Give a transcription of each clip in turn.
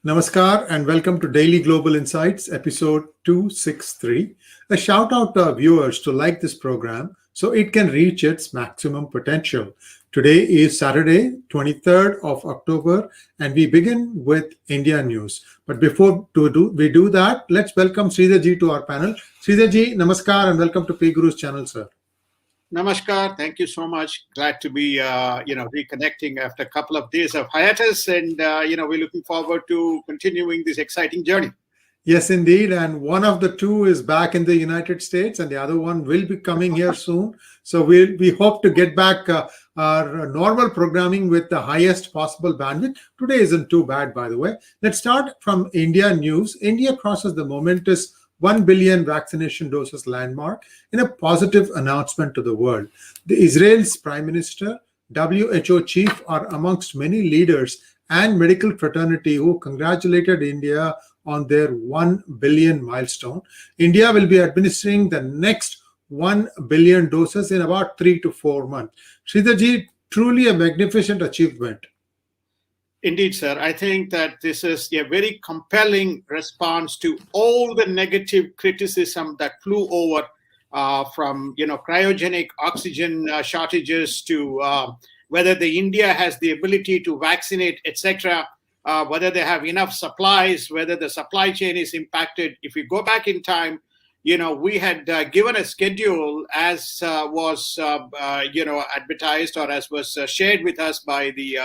Namaskar and welcome to Daily Global Insights, episode 263. A shout out to our viewers to like this program so it can reach its maximum potential. Today is Saturday, 23rd of October, and we begin with India news. But before we do that, let's welcome Sree ji to our panel. Sree ji, namaskar and welcome to PGurus channel, sir. Namaskar. Thank you so much. Glad to be, reconnecting after a couple of days of hiatus, and we're looking forward to continuing this exciting journey. Yes, indeed. And one of the two is back in the United States, and the other one will be coming here soon. So we hope to get back our normal programming with the highest possible bandwidth. Today isn't too bad, by the way. Let's start from India news. India crosses the momentous 1 billion vaccination doses landmark in a positive announcement to the world. The Israel's Prime Minister, WHO chief are amongst many leaders and medical fraternity who congratulated India on their 1 billion milestone. India will be administering the next 1 billion doses in about 3 to 4 months. Sree ji, truly a magnificent achievement. Indeed, sir. I think that this is a very compelling response to all the negative criticism that flew over from cryogenic oxygen shortages to whether the India has the ability to vaccinate, etc., whether they have enough supplies, whether the supply chain is impacted. If we go back in time, we had given a schedule as was advertised or as was shared with us by the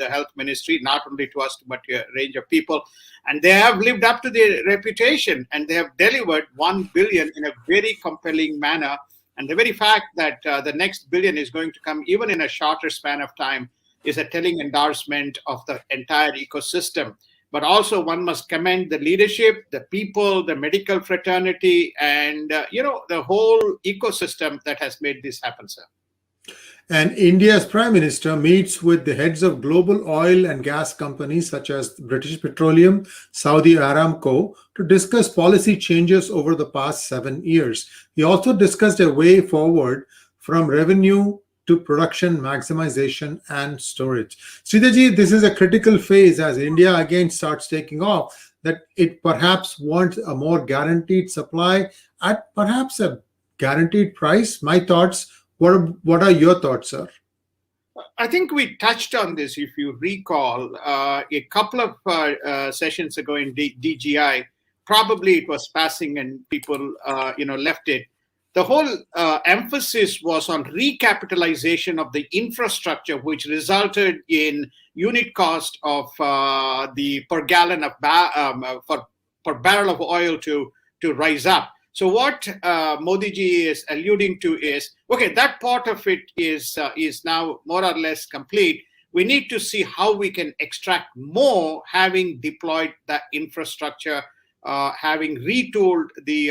health ministry, not only to us but a range of people, and they have lived up to their reputation and they have delivered 1 billion in a very compelling manner. And the very fact that the next billion is going to come even in a shorter span of time is a telling endorsement of the entire ecosystem. But also one must commend the leadership, the people, the medical fraternity, and the whole ecosystem that has made this happen, sir. And India's Prime Minister meets with the heads of global oil and gas companies such as British Petroleum, Saudi Aramco, to discuss policy changes over the past 7 years. He also discussed a way forward from revenue to production maximization and storage. Sree ji, this is a critical phase as India again starts taking off, that it perhaps wants a more guaranteed supply at perhaps a guaranteed price. My thoughts, what are your thoughts, sir? I think we touched on this, if you recall, a couple of sessions ago in DGI. Probably it was passing and people, left it. The whole emphasis was on recapitalization of the infrastructure, which resulted in unit cost of the per gallon of per barrel of oil to rise up. So what Modi ji is alluding to is, okay, that part of it is now more or less complete. We need to see how we can extract more, having deployed that infrastructure, having retooled the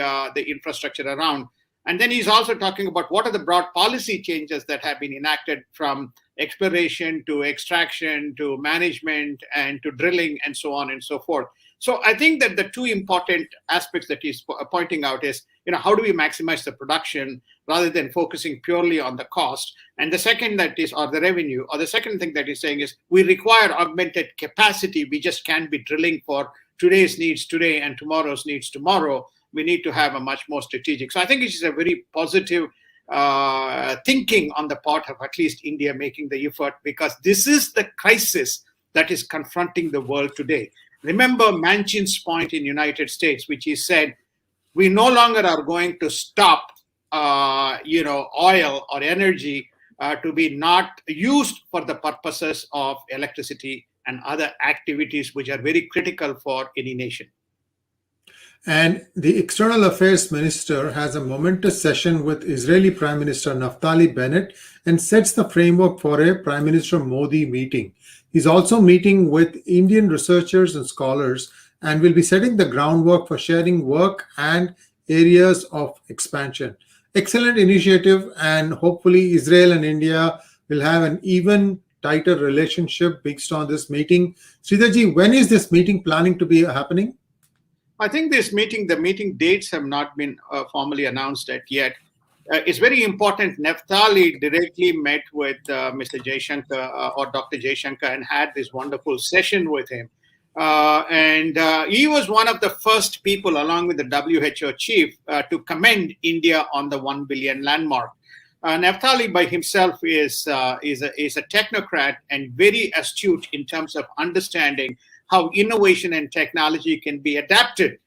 infrastructure around. And then he's also talking about what are the broad policy changes that have been enacted from exploration to extraction to management and to drilling and so on and so forth. So I think that the two important aspects that he's pointing out is, how do we maximize the production rather than focusing purely on the cost? And the second that is, or the revenue, or the second thing that he's saying is we require augmented capacity. We just can't be drilling for today's needs today and tomorrow's needs tomorrow. We need to have a much more strategic. So I think it is a very positive thinking on the part of at least India making the effort, because this is the crisis that is confronting the world today. Remember Manchin's point in United States, which he said, we no longer are going to stop, oil or energy to be not used for the purposes of electricity and other activities which are very critical for any nation. And the External Affairs Minister has a momentous session with Israeli Prime Minister Naftali Bennett and sets the framework for a Prime Minister Modi meeting. He's also meeting with Indian researchers and scholars and will be setting the groundwork for sharing work and areas of expansion. Excellent initiative, and hopefully Israel and India will have an even tighter relationship based on this meeting. Sree ji, when is this meeting planning to be happening? I think the meeting dates have not been formally announced yet. It's very important. Naftali directly met with Mr. Jaishankar or Dr. Jaishankar and had this wonderful session with him. And he was one of the first people, along with the WHO chief, to commend India on the 1 billion landmark. Naftali by himself is a technocrat and very astute in terms of understanding how innovation and technology can be adapted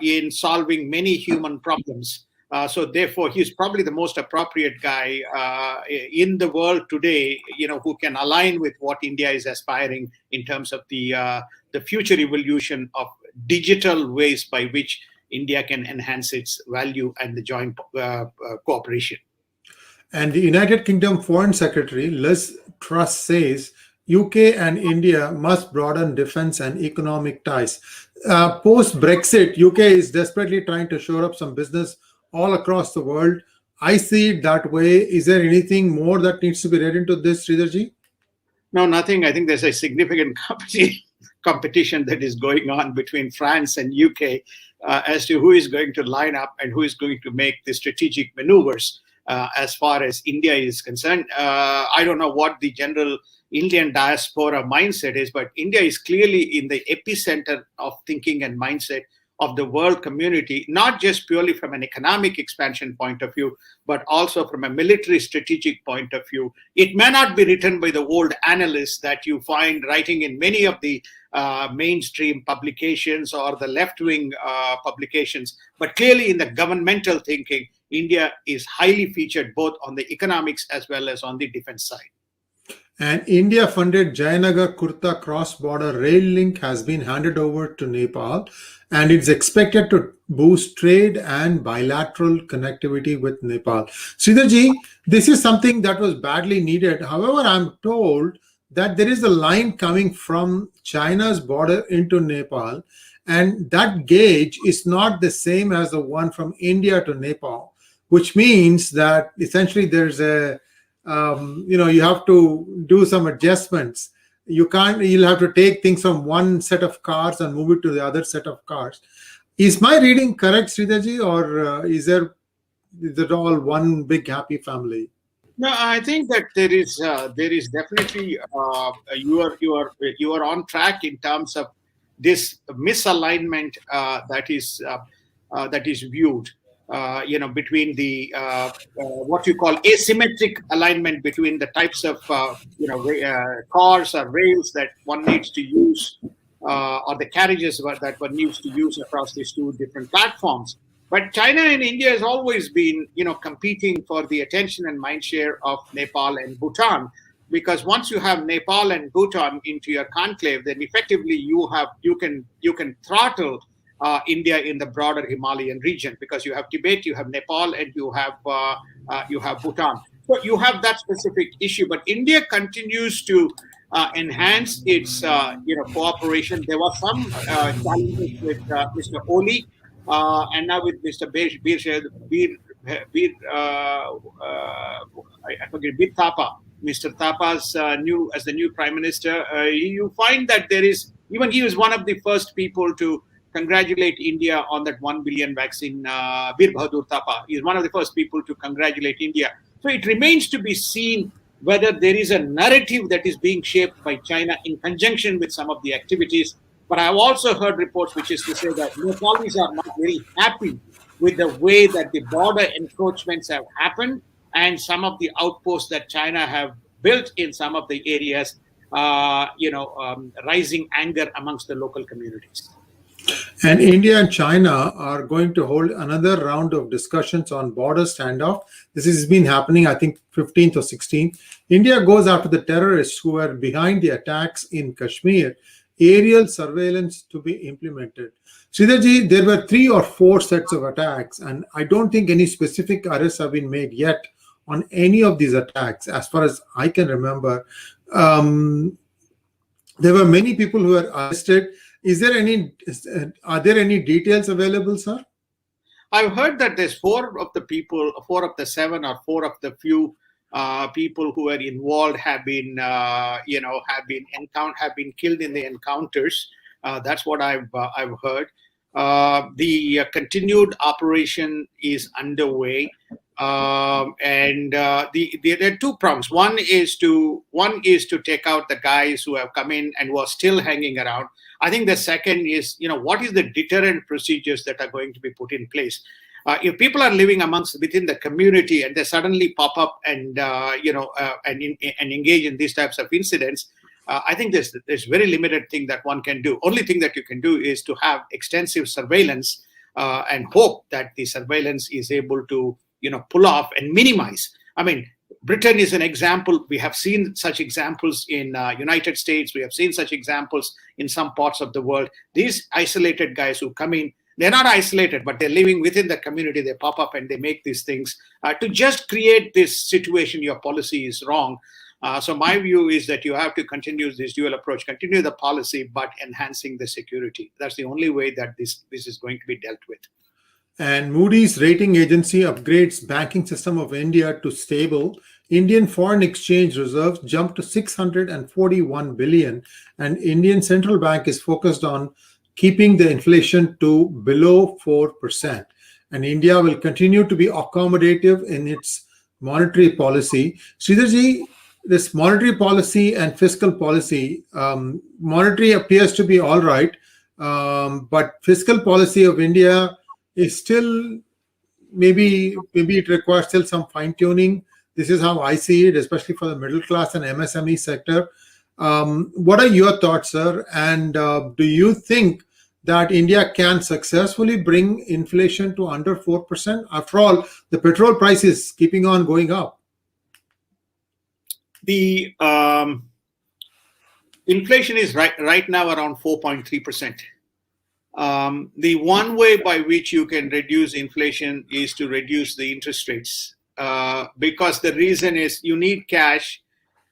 in solving many human problems. So therefore, he's probably the most appropriate guy in the world today, who can align with what India is aspiring in terms of the future evolution of digital ways by which India can enhance its value and the joint cooperation. And the United Kingdom Foreign Secretary Liz Truss says UK and India must broaden defense and economic ties. Post-Brexit, UK is desperately trying to shore up some business all across the world. I see it that way. Is there anything more that needs to be read into this, Sridharji? No, nothing. I think there's a significant competition that is going on between France and UK as to who is going to line up and who is going to make the strategic maneuvers. As far as India is concerned, I don't know what the general Indian diaspora mindset is, but India is clearly in the epicenter of thinking and mindset of the world community, not just purely from an economic expansion point of view, but also from a military strategic point of view. It may not be written by the old analysts that you find writing in many of the mainstream publications or the left-wing publications, but clearly in the governmental thinking, India is highly featured both on the economics as well as on the defense side. An India-funded Jayanagar Kurta cross-border rail link has been handed over to Nepal, and it's expected to boost trade and bilateral connectivity with Nepal. Sridharji, this is something that was badly needed. However, I'm told that there is a line coming from China's border into Nepal, and that gauge is not the same as the one from India to Nepal, which means that essentially there's a you have to do some adjustments. You'll have to take things from one set of cars and move it to the other set of cars. Is my reading correct, Sridharji, or is it all one big happy family? No, I think that there is definitely you are on track in terms of this misalignment that is viewed. Between the what you call asymmetric alignment between the types of cars or rails that one needs to use or the carriages that one needs to use across these two different platforms. But China and India has always been competing for the attention and mindshare of Nepal and Bhutan, because once you have Nepal and Bhutan into your conclave, then effectively you can throttle India in the broader Himalayan region, because you have Tibet, you have Nepal, and you have Bhutan. So you have that specific issue, but India continues to enhance its cooperation. There were some challenges with Mr. Oli, and now with Mr. Bir Thapa. Mr. Thapa's as the new prime minister, you find that he was one of the first people to congratulate India on that 1 billion vaccine. Bir Bahadur Thapa is one of the first people to congratulate India. So it remains to be seen whether there is a narrative that is being shaped by China in conjunction with some of the activities. But I've also heard reports which is to say that Nepalis are not very happy with the way that the border encroachments have happened and some of the outposts that China have built in some of the areas, rising anger amongst the local communities. And India and China are going to hold another round of discussions on border standoff. This has been happening, I think, 15th or 16th. India goes after the terrorists who were behind the attacks in Kashmir. Aerial surveillance to be implemented. Sridharji, there were 3 or 4 sets of attacks, and I don't think any specific arrests have been made yet on any of these attacks, as far as I can remember. There were many people who were arrested. Are there any details available, sir? I've heard that there's 4 of the 7 or 4 of the few people who were involved have been killed in the encounters. That's what I've heard. The continued operation is underway. There are two prongs. One is to take out the guys who have come in and who are still hanging around. I think the second is, what is the deterrent procedures that are going to be put in place? If people are living within the community and they suddenly pop up and engage in these types of incidents, I think there's very limited thing that one can do. Only thing that you can do is to have extensive surveillance and hope that the surveillance is able to pull off and minimize. I mean, Britain is an example. We have seen such examples in United States. We have seen such examples in some parts of the world. These isolated guys who come in, they're not isolated, but they're living within the community. They pop up and they make these things to just create this situation. Your policy is wrong. So my view is that you have to continue this dual approach, continue the policy, but enhancing the security. That's the only way that this is going to be dealt with. And Moody's rating agency upgrades banking system of India to stable. Indian foreign exchange reserves jumped to 641 billion, and Indian central bank is focused on keeping the inflation to below 4%. And India will continue to be accommodative in its monetary policy. Sridharji, this monetary policy and fiscal policy, monetary appears to be all right, but fiscal policy of India is still maybe it requires still some fine-tuning. This is how I see it, especially for the middle class and MSME sector. What are your thoughts, sir? And do you think that India can successfully bring inflation to under 4%? After all, the petrol price is keeping on going up. The inflation is right now around 4.3%. The one way by which you can reduce inflation is to reduce the interest rates, because the reason is you need cash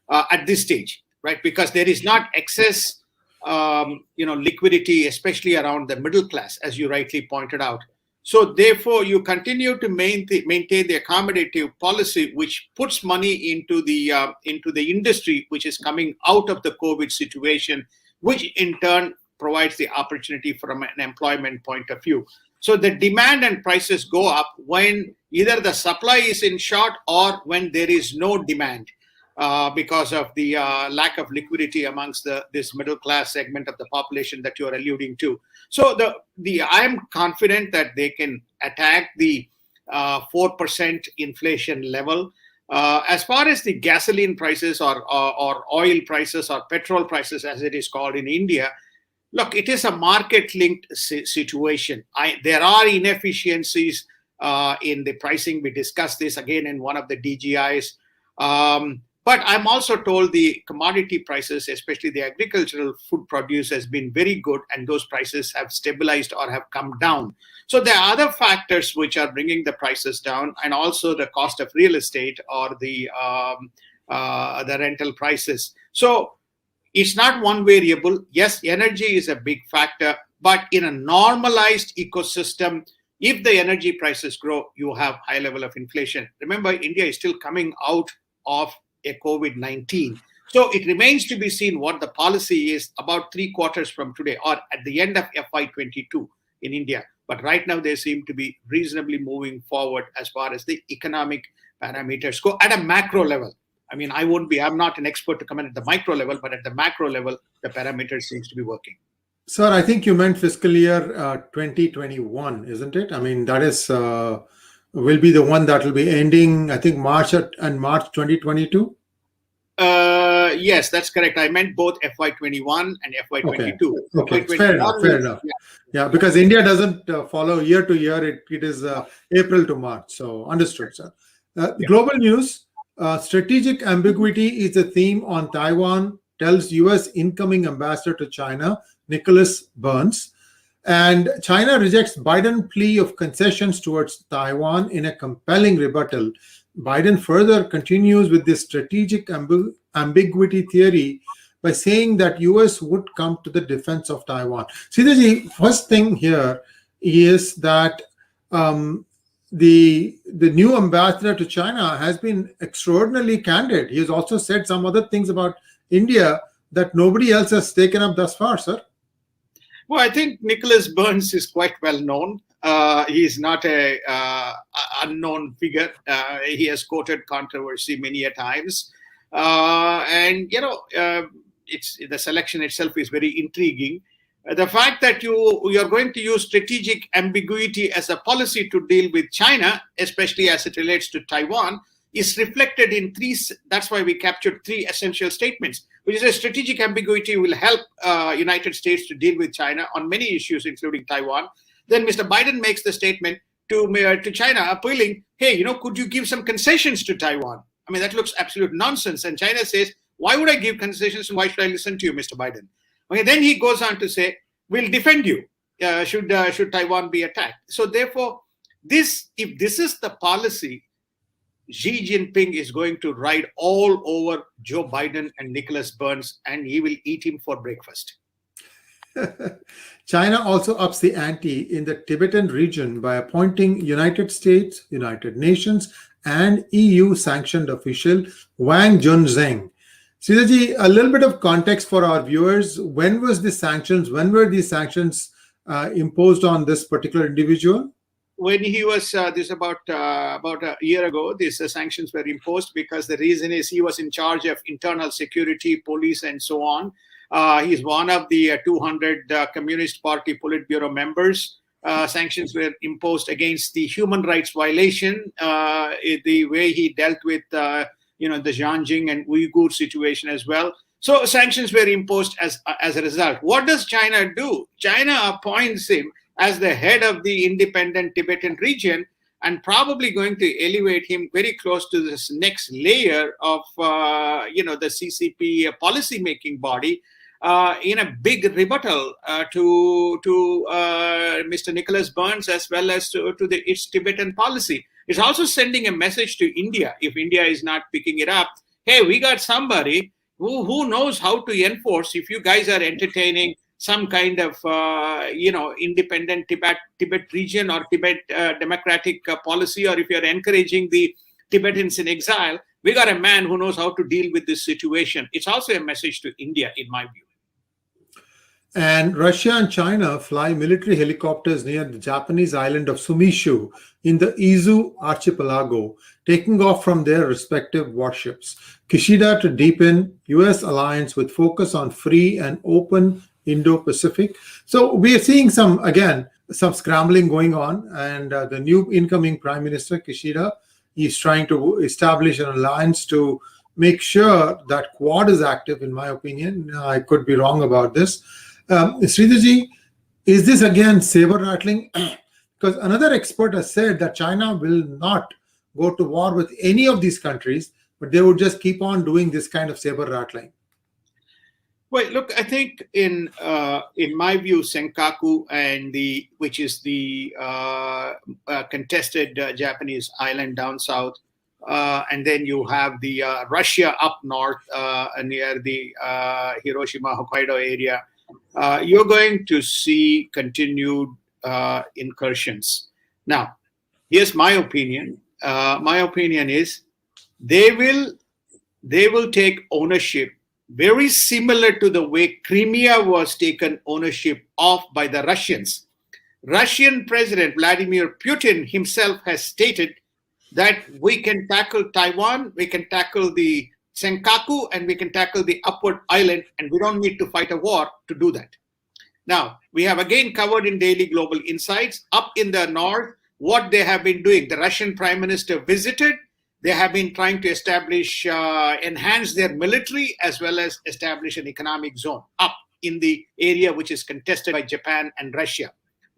at this stage, right? Because there is not excess, liquidity, especially around the middle class, as you rightly pointed out. So therefore, you continue to maintain the accommodative policy, which puts money into the industry, which is coming out of the COVID situation, which in turn provides the opportunity from an employment point of view. So the demand and prices go up when either the supply is in short or when there is no demand because of the lack of liquidity amongst this middle class segment of the population that you are alluding to. So I am confident that they can attack the 4% inflation level. As far as the gasoline prices or oil prices or petrol prices, as it is called in India, look, it is a market-linked situation. There are inefficiencies in the pricing. We discussed this again in one of the DGIs. But I'm also told the commodity prices, especially the agricultural food produce, has been very good, and those prices have stabilized or have come down. So there are other factors which are bringing the prices down, and also the cost of real estate or the rental prices. So it's not one variable. Yes, energy is a big factor, but in a normalized ecosystem, if the energy prices grow, you have high level of inflation. Remember, India is still coming out of a COVID-19. So it remains to be seen what the policy is about 3 quarters from today or at the end of FY22 in India. But right now, they seem to be reasonably moving forward as far as the economic parameters go at a macro level. I mean, I'm not an expert to comment at the micro level, but at the macro level, the parameters seems to be working. Sir, I think you meant fiscal year 2021, isn't it? I mean, that is will be the one that will be ending, I think, March 2022. Yes, that's correct. I meant both FY21 and FY22. Okay. Fair enough. Yeah, because India doesn't follow year to year. It is April to March. So understood, sir. Global news. Strategic ambiguity is a theme on Taiwan, tells U.S. incoming ambassador to China, Nicholas Burns. And China rejects Biden plea of concessions towards Taiwan in a compelling rebuttal. Biden further continues with this strategic ambiguity theory by saying that U.S. would come to the defense of Taiwan. See, the first thing here is that the new ambassador to China has been extraordinarily candid. He has also said some other things about India that nobody else has taken up thus far, sir. Well, I think Nicholas Burns is quite well known. He's not a unknown figure. He has quoted controversy many a times, and it's the selection itself is very intriguing. The fact that you're going to use strategic ambiguity as a policy to deal with China, especially as it relates to Taiwan, is reflected in three. That's why we captured three essential statements, which is a strategic ambiguity will help United States to deal with China on many issues, including Taiwan. Then Mr. Biden makes the statement to China, appealing, hey, could you give some concessions to Taiwan? I mean, that looks absolute nonsense. And China says, why would I give concessions? Why should I listen to you, Mr. Biden? Okay, then he goes on to say, we'll defend you should Taiwan be attacked. So therefore, if this is the policy, Xi Jinping is going to ride all over Joe Biden and Nicholas Burns, and he will eat him for breakfast. China also ups the ante in the Tibetan region by appointing United States, United Nations, and EU sanctioned official Wang Junzheng. Sridharji, a little bit of context for our viewers. When were these sanctions imposed on this particular individual? When he was this about a year ago, these sanctions were imposed because the reason is he was in charge of internal security, police, and so on. He's one of the 200 Communist Party Politburo members. Sanctions were imposed against the human rights violation, the way he dealt with the Xinjiang and Uyghur situation as well. So sanctions were imposed as a result. What does China do? China appoints him as the head of the independent Tibetan region, and probably going to elevate him very close to this next layer of the CCP policy-making body, in a big rebuttal to Mr. Nicholas Burns, as well as to its Tibetan policy. It's also sending a message to India, if India is not picking it up. Hey, we got somebody who knows how to enforce. If you guys are entertaining some kind of independent Tibet region or Tibet democratic policy, or if you're encouraging the Tibetans in exile, we got a man who knows how to deal with this situation. It's also a message to India, in my view. And Russia and China fly military helicopters near the Japanese island of Sumishu in the Izu archipelago, taking off from their respective warships. Kishida to deepen U.S. alliance with focus on free and open Indo-Pacific. So we are seeing some scrambling going on, and the new incoming Prime Minister Kishida is trying to establish an alliance to make sure that Quad is active, in my opinion. I could be wrong about this. Sridharji, is this again saber rattling? Because another expert has said that China will not go to war with any of these countries, but they would just keep on doing this kind of saber rattling. Well, look, I think in my view, Senkaku which is the contested Japanese island down south, and then you have the Russia up north near the Hiroshima, Hokkaido area. You're going to see continued incursions. Now, here's my opinion. My opinion is they will take ownership very similar to the way Crimea was taken ownership of by the Russians. Russian President Vladimir Putin himself has stated that we can tackle Taiwan, we can tackle the Senkaku, and we can tackle the upward island, and we don't need to fight a war to do that. Now, we have again covered in Daily Global Insights, up in the north, what they have been doing. The Russian Prime Minister visited. They have been trying to establish, enhance their military, as well as establish an economic zone up in the area which is contested by Japan and Russia.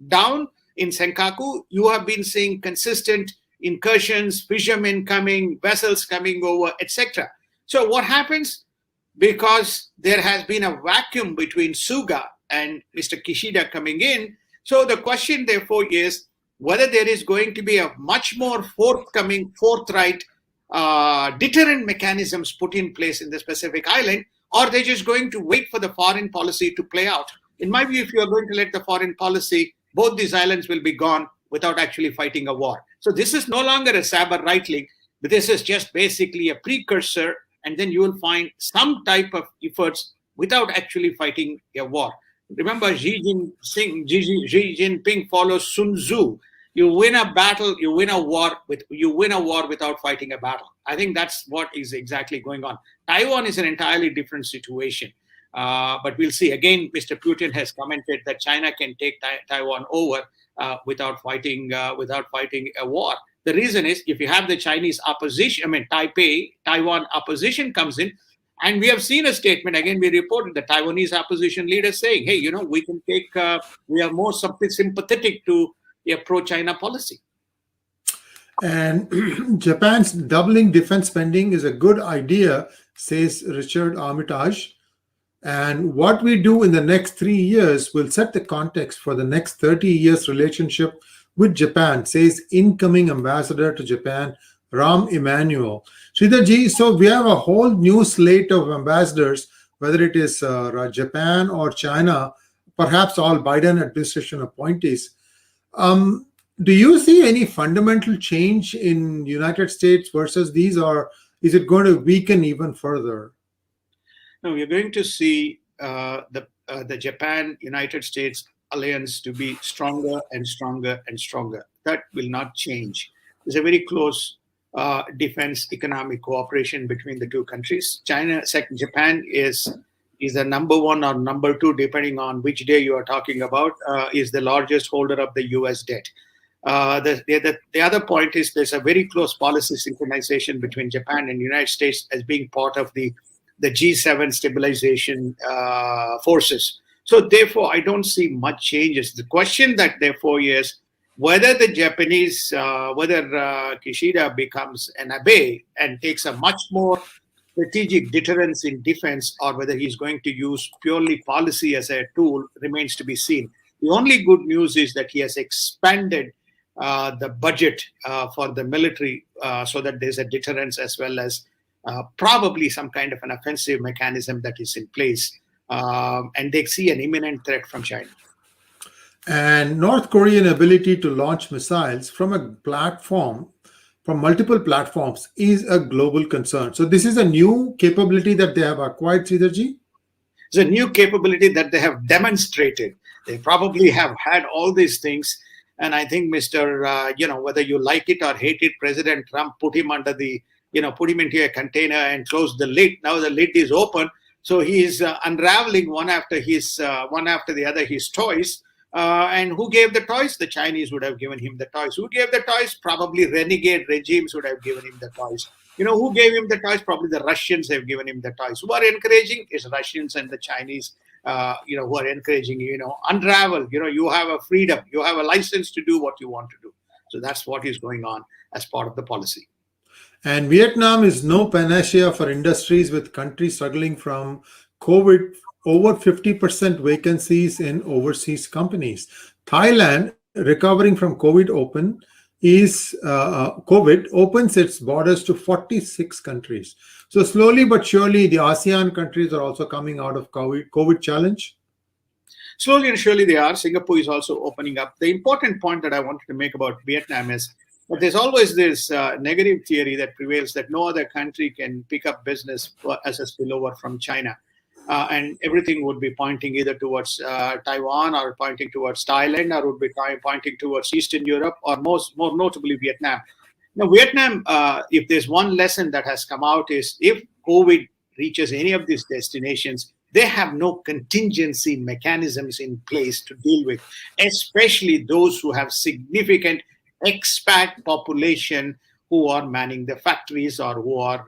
Down in Senkaku, you have been seeing consistent incursions, fishermen coming, vessels coming over, etc. So what happens? Because there has been a vacuum between Suga and Mr. Kishida coming in. So the question, therefore, is whether there is going to be a much more forthright deterrent mechanisms put in place in the specific island, or they're just going to wait for the foreign policy to play out. In my view, if you are going to let the foreign policy, both these islands will be gone without actually fighting a war. So this is no longer a saber rattling, but this is just basically a precursor, and then you will find some type of efforts without actually fighting a war. Remember, Xi Jinping follows Sun Tzu. You win a battle, you win a war without fighting a battle. I think that's what is exactly going on. Taiwan is an entirely different situation. But we'll see. Again, Mr. Putin has commented that China can take Taiwan over without fighting a war. The reason is, if you have the Chinese opposition, Taiwan opposition comes in, and we have seen a statement, again, we reported the Taiwanese opposition leader saying, hey, we can take, we are more sympathetic to a pro-China policy. And Japan's doubling defense spending is a good idea, says Richard Armitage. And what we do in the next 3 years will set the context for the next 30 years relationship with Japan, says incoming ambassador to Japan, Ram Emanuel. Sridharji, so we have a whole new slate of ambassadors, whether it is Japan or China, perhaps all Biden administration appointees. Do you see any fundamental change in United States versus these, or is it going to weaken even further? No, we're going to see the Japan-United States alliance to be stronger and stronger and stronger. That will not change. There's a very close defense economic cooperation between the two countries. Japan is the number one or number two, depending on which day you are talking about, is the largest holder of the US debt. The other point is there's a very close policy synchronization between Japan and the United States as being part of the G7 stabilization forces. So therefore, I don't see much changes. The question that therefore is whether the Japanese, whether Kishida becomes an Abe and takes a much more strategic deterrence in defense, or whether he's going to use purely policy as a tool, remains to be seen. The only good news is that he has expanded the budget for the military so that there's a deterrence as well as probably some kind of an offensive mechanism that is in place. And they see an imminent threat from China. And North Korean ability to launch missiles from a platform, from multiple platforms, is a global concern. So this is a new capability that they have acquired, Sridharji? It's a new capability that they have demonstrated. They probably have had all these things. And I think whether you like it or hate it, President Trump put him under the, put him into a container and closed the lid. Now the lid is open. So he is unraveling one after the other his toys. And who gave the toys? The Chinese would have given him the toys. Who gave the toys? Probably renegade regimes would have given him the toys. Who gave him the toys? Probably the Russians have given him the toys. Who are encouraging? It's Russians and the Chinese, who are encouraging, unravel. You have a freedom. You have a license to do what you want to do. So that's what is going on as part of the policy. And Vietnam is no panacea for industries, with countries struggling from COVID, over 50% vacancies in overseas companies. Thailand, recovering from COVID, opens its borders to 46 countries. So slowly but surely, the ASEAN countries are also coming out of COVID challenge. Slowly and surely they are. Singapore is also opening up. The important point that I wanted to make about Vietnam is that there's always this negative theory that prevails that no other country can pick up business as a spillover from China. And everything would be pointing either towards Taiwan, or pointing towards Thailand, or would be pointing towards Eastern Europe, or more notably Vietnam. Now, Vietnam, if there's one lesson that has come out, is if COVID reaches any of these destinations, they have no contingency mechanisms in place to deal with, especially those who have significant expat population who are manning the factories or who are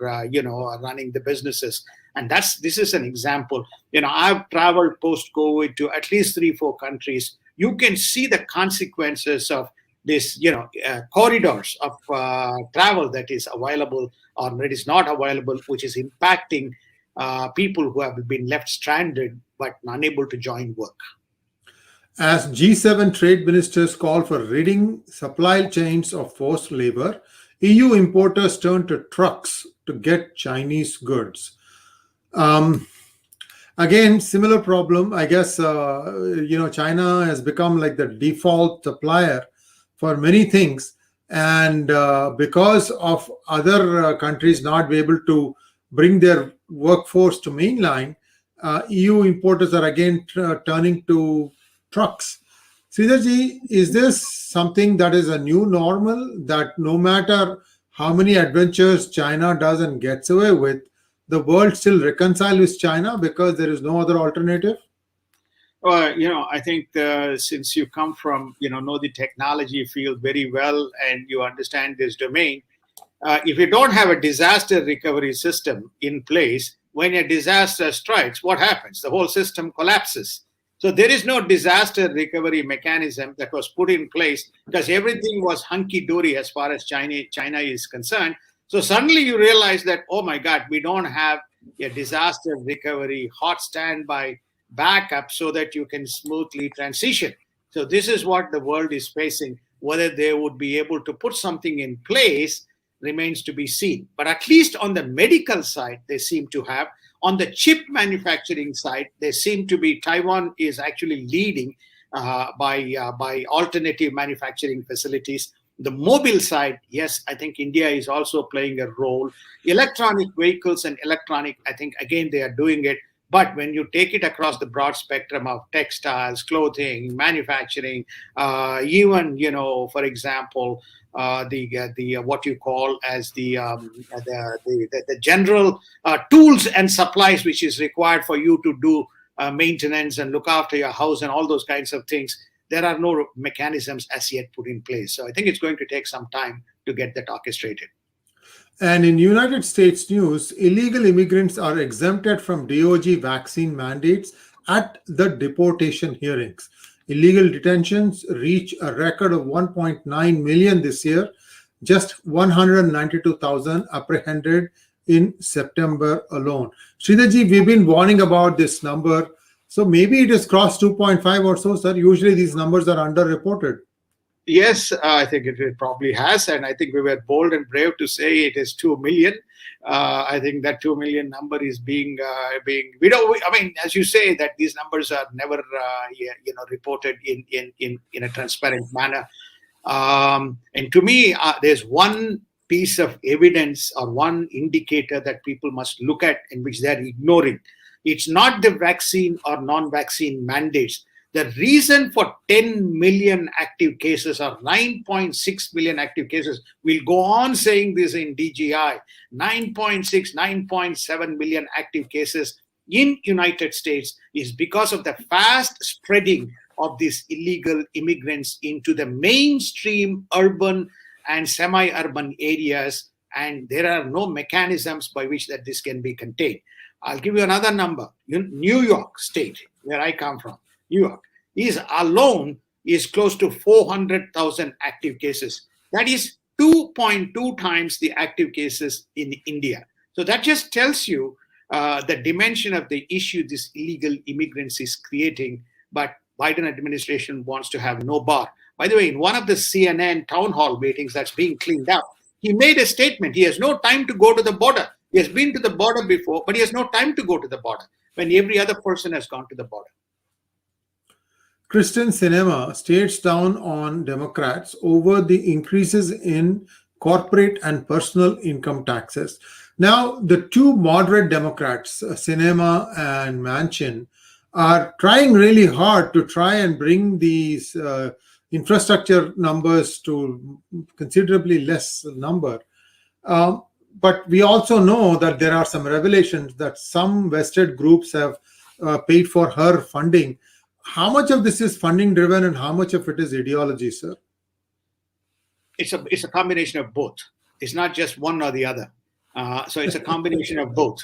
running the businesses. And this is an example. I've traveled post-COVID to at least 3-4 countries. You can see the consequences of this, corridors of travel that is available or that is not available, which is impacting people who have been left stranded but unable to join work. As G7 trade ministers call for ridding supply chains of forced labor, EU importers turn to trucks to get Chinese goods. Again, similar problem. I guess, China has become like the default supplier for many things. And because of other countries not be able to bring their workforce to mainline, EU importers are again turning to trucks. Sridharji, is this something that is a new normal, that no matter how many adventures China does and gets away with, the world still reconcile with China because there is no other alternative? I think since you come from, know the technology field very well and you understand this domain, if you don't have a disaster recovery system in place, when a disaster strikes, what happens? The whole system collapses. So there is no disaster recovery mechanism that was put in place because everything was hunky-dory as far as China is concerned. So suddenly you realize that, oh my God, we don't have a disaster recovery hot standby backup so that you can smoothly transition. So this is what the world is facing. Whether they would be able to put something in place remains to be seen. But at least on the medical side, they seem to have. On the chip manufacturing side, they seem to be, Taiwan is actually leading by alternative manufacturing facilities. The mobile side, yes, I think India is also playing a role. Electronic vehicles and electronic, I think, again, they are doing it. But when you take it across the broad spectrum of textiles, clothing, manufacturing, even, for example, the what you call as the general tools and supplies which is required for you to do maintenance and look after your house and all those kinds of things, there are no mechanisms as yet put in place. So I think it's going to take some time to get that orchestrated. And in United States news, illegal immigrants are exempted from DOJ vaccine mandates at the deportation hearings. Illegal detentions reach a record of 1.9 million this year, just 192,000 apprehended in September alone. Sridharji, we've been warning about this number. So maybe it has crossed 2.5 or so, sir. Usually these numbers are underreported. Yes, I think it probably has. And I think we were bold and brave to say it is 2 million. I think that 2 million number is being, as you say, that these numbers are never, reported in a transparent manner. And to me, there's one piece of evidence or one indicator that people must look at in which they're ignoring. It's not the vaccine or non-vaccine mandates. The reason for 10 million active cases or 9.6 million active cases, we'll go on saying this in DGI, 9.6, 9.7 million active cases in United States is because of the fast spreading of these illegal immigrants into the mainstream urban and semi-urban areas, and there are no mechanisms by which that this can be contained. I'll give you another number. New York State, where I come from, New York, alone is close to 400,000 active cases. That is 2.2 times the active cases in India. So that just tells you the dimension of the issue this illegal immigrants is creating. But Biden administration wants to have no bar. By the way, in one of the CNN town hall meetings that's being cleaned up, he made a statement. He has no time to go to the border. He has been to the border before, but he has no time to go to the border when every other person has gone to the border. Kristen Sinema stares down on Democrats over the increases in corporate and personal income taxes. Now, the two moderate Democrats, Sinema and Manchin, are trying really hard to try and bring these infrastructure numbers to considerably less number. But we also know that there are some revelations that some vested groups have paid for her funding. How much of this is funding driven and how much of it is ideology, sir? It's a combination of both. It's not just one or the other. So it's a combination of both.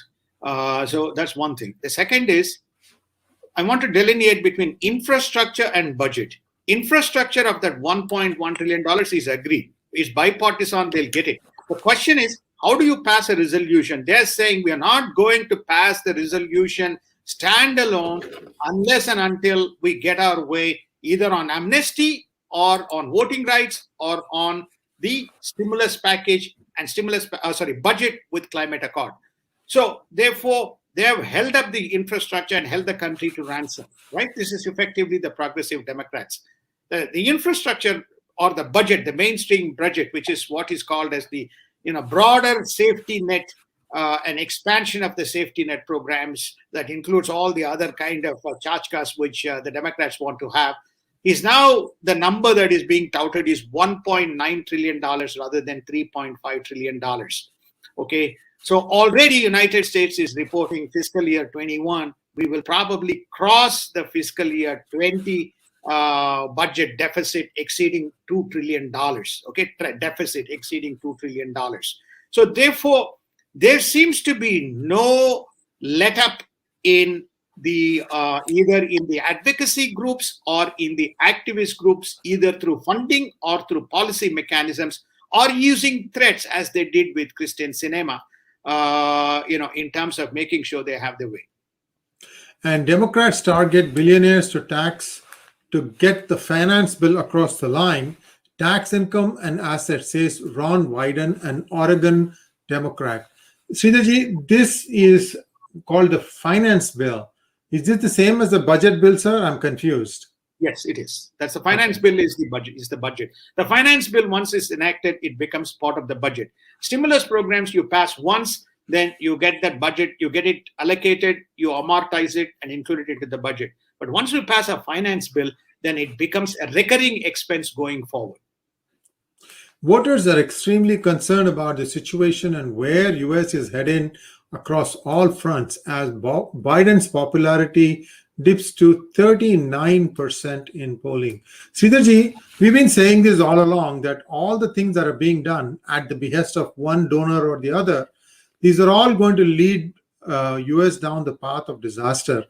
So that's one thing. The second is, I want to delineate between infrastructure and budget. Infrastructure of that $1.1 trillion is agreed. It's bipartisan, they'll get it. The question is, how do you pass a resolution? They're saying we are not going to pass the resolution standalone unless and until we get our way either on amnesty or on voting rights or on the stimulus package and budget with climate accord. So therefore, they have held up the infrastructure and held the country to ransom, right? This is effectively the progressive Democrats. The infrastructure or the budget, the mainstream budget, which is what is called as the broader safety net an expansion of the safety net programs that includes all the other kind of charge cuts which the Democrats want to have, is now the number that is being touted is $1.9 trillion rather than $3.5 trillion. Okay, so already United States is reporting fiscal year 21. We will probably cross the fiscal year 20 budget deficit exceeding $2 trillion. Okay, deficit exceeding $2 trillion. So therefore, there seems to be no let up in the either in the advocacy groups or in the activist groups, either through funding or through policy mechanisms, or using threats as they did with Christian Cinema, in terms of making sure they have their way. And Democrats target billionaires to tax to get the finance bill across the line. Tax income and assets, says Ron Wyden, an Oregon Democrat. Sridharji, this is called the finance bill. Is this the same as the budget bill, sir? I'm confused. Yes, it is. That's the finance bill is the budget. The finance bill, once it's enacted, it becomes part of the budget. Stimulus programs you pass once, then you get that budget, you get it allocated, you amortize it and include it into the budget. But once we pass a finance bill, then it becomes a recurring expense going forward. Voters are extremely concerned about the situation and where US is heading across all fronts as Biden's popularity dips to 39% in polling. Sridharji, we've been saying this all along, that all the things that are being done at the behest of one donor or the other, these are all going to lead US down the path of disaster.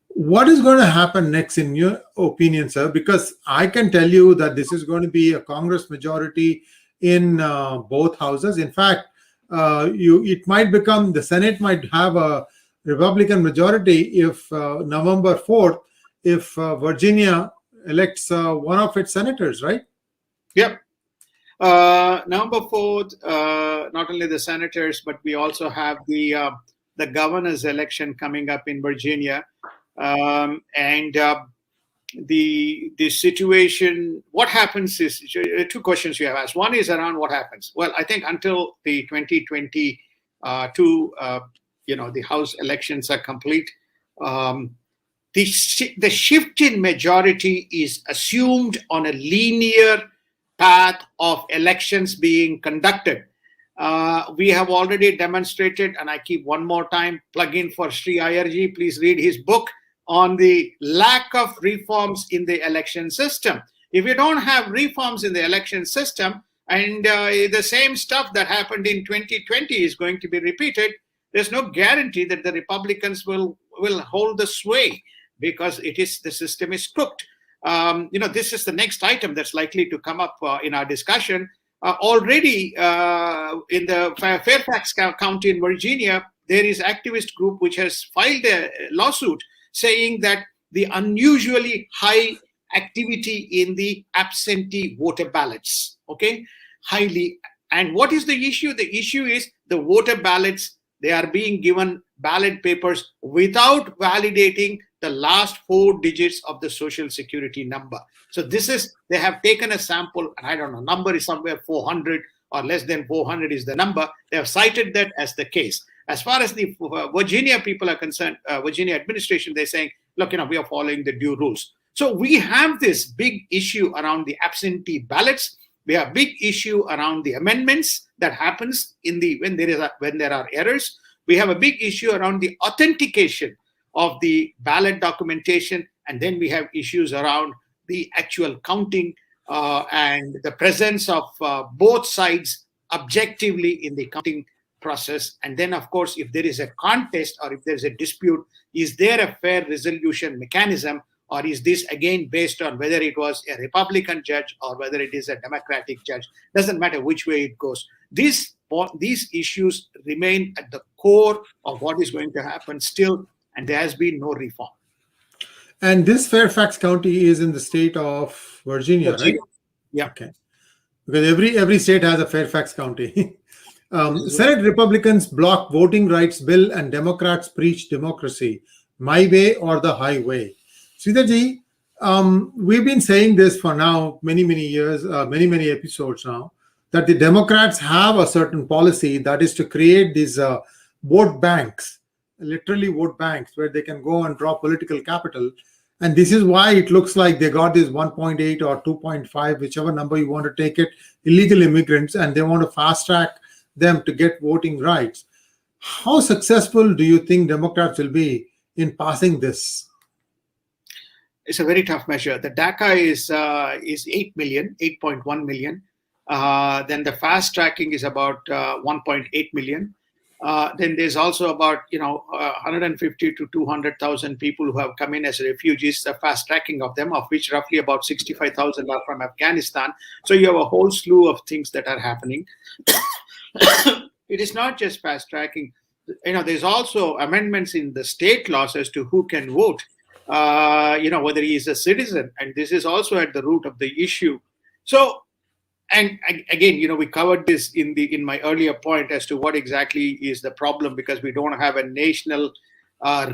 What is going to happen next in your opinion, sir? Because I can tell you that this is going to be a Congress majority in both houses. In fact, it might become, the Senate might have a Republican majority if November 4th, if Virginia elects one of its senators, right? Yep. November 4th, not only the senators, but we also have the governor's election coming up in Virginia. The situation, what happens is, two questions you have asked. One is around what happens. Well, I think until the 2022, the House elections are complete, the shift in majority is assumed on a linear path of elections being conducted. We have already demonstrated, and I keep one more time, plug in for Sree IRG, please read his book on the lack of reforms in the election system. If you don't have reforms in the election system, and the same stuff that happened in 2020 is going to be repeated, there's no guarantee that the Republicans will hold the sway, because the system is cooked. This is the next item that's likely to come up in our discussion. Already in the Fairfax County in Virginia, there is activist group which has filed a lawsuit saying that the unusually high activity in the absentee voter ballots, okay, highly. And what is the issue? The issue is the voter ballots, they are being given ballot papers without validating the last 4 digits of the social security number. So they have taken a sample, and I don't know, number is somewhere 400 or less than 400 is the number. They have cited that as the case. As far as the Virginia people are concerned, Virginia administration, they're saying, look, we are following the due rules. So we have this big issue around the absentee ballots. We have a big issue around the amendments that happens when there are errors. We have a big issue around the authentication of the ballot documentation, and then we have issues around the actual counting and the presence of both sides objectively in the counting process. And then, of course, if there is a contest or if there's a dispute, is there a fair resolution mechanism, or is this again based on whether it was a Republican judge or whether it is a Democratic judge? Doesn't matter which way it goes. These issues remain at the core of what is going to happen still, and there has been no reform. And this Fairfax County is in the state of Virginia, right? Yeah. Okay. Because every state has a Fairfax County. Senate Republicans block voting rights bill and Democrats preach democracy, my way or the highway. Sridharji, we've been saying this for now many years, many episodes now, that the Democrats have a certain policy, that is to create these vote banks, literally vote banks, where they can go and draw political capital. And this is why it looks like they got this 1.8 or 2.5, whichever number you want to take it, illegal immigrants, and they want to fast track them to get voting rights. How successful do you think Democrats will be in passing this? It's a very tough measure. The DACA is 8 million, 8.1 million. Then the fast tracking is about 1.8 million. Then there's also about 150 to 200,000 people who have come in as refugees. The fast tracking of them, of which roughly about 65,000 are from Afghanistan. So you have a whole slew of things that are happening. It is not just fast tracking. There's also amendments in the state laws as to who can vote. Whether he is a citizen, and this is also at the root of the issue. So, and again, we covered this in my earlier point as to what exactly is the problem, because we don't have a national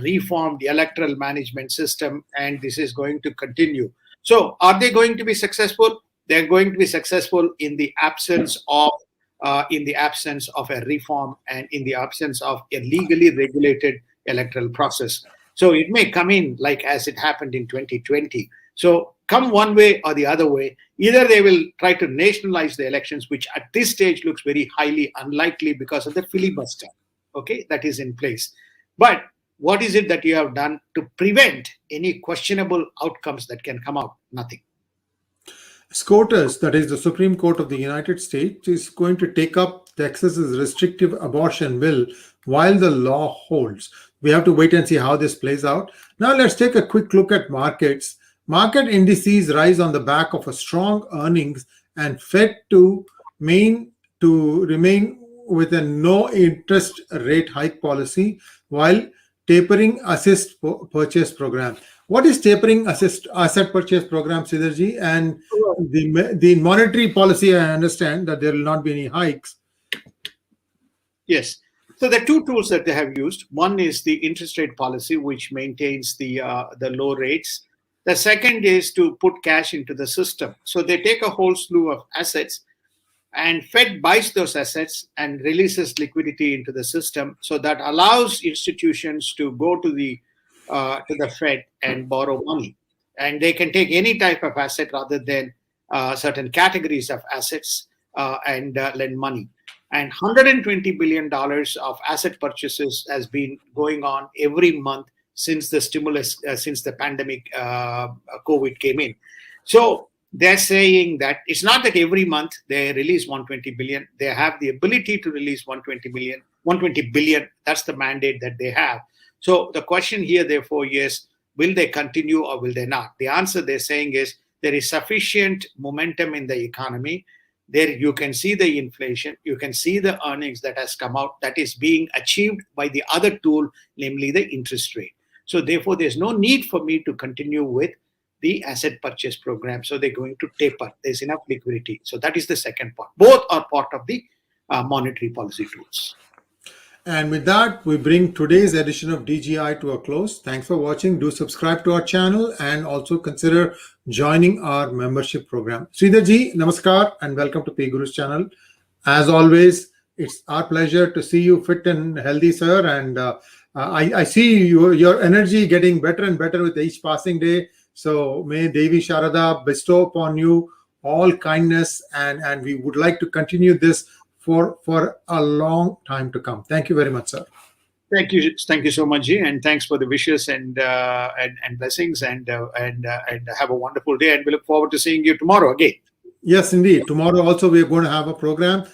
reformed electoral management system, and this is going to continue. So, are they going to be successful? They're going to be successful in the absence of a reform and in the absence of a legally regulated electoral process. So it may come in like as it happened in 2020. So come one way or the other way, either they will try to nationalize the elections, which at this stage looks very highly unlikely because of the filibuster, that is in place. But what is it that you have done to prevent any questionable outcomes that can come out? Nothing. SCOTUS, that is the Supreme Court of the United States, is going to take up Texas's restrictive abortion bill while the law holds. We have to wait and see how this plays out. Now let's take a quick look at markets. Market indices rise on the back of a strong earnings and Fed to remain with a no interest rate hike policy while tapering assist purchase program. What is tapering asset purchase program, Sridharji? And the monetary policy, I understand that there will not be any hikes. Yes. So there are two tools that they have used. One is the interest rate policy, which maintains the low rates. The second is to put cash into the system. So they take a whole slew of assets, and Fed buys those assets and releases liquidity into the system. So that allows institutions to go to the Fed and borrow money. And they can take any type of asset rather than certain categories of assets and lend money. And $120 billion of asset purchases has been going on every month since the stimulus, since the pandemic, COVID came in. So they're saying that it's not that every month they release 120 billion. They have the ability to release 120 billion. That's the mandate that they have. So the question here, therefore, is, will they continue or will they not? The answer they're saying is there is sufficient momentum in the economy. There you can see the inflation, you can see the earnings that has come out that is being achieved by the other tool, namely the interest rate. So therefore, there's no need for me to continue with the asset purchase program. So they're going to taper. There's enough liquidity. So that is the second part. Both are part of the monetary policy tools. And with that, we bring today's edition of DGI to a close. Thanks for watching. Do subscribe to our channel and also consider joining our membership program. Sridharji, namaskar and welcome to PGurus channel. As always, it's our pleasure to see you fit and healthy, sir. And I see your energy getting better and better with each passing day. So may Devi Sharada bestow upon you all kindness, and we would like to continue this for a long time to come. Thank you very much, sir. Thank you so much, Ji, and thanks for the wishes and blessings, and have a wonderful day. And we look forward to seeing you tomorrow again. Yes, indeed. Tomorrow also we are going to have a program.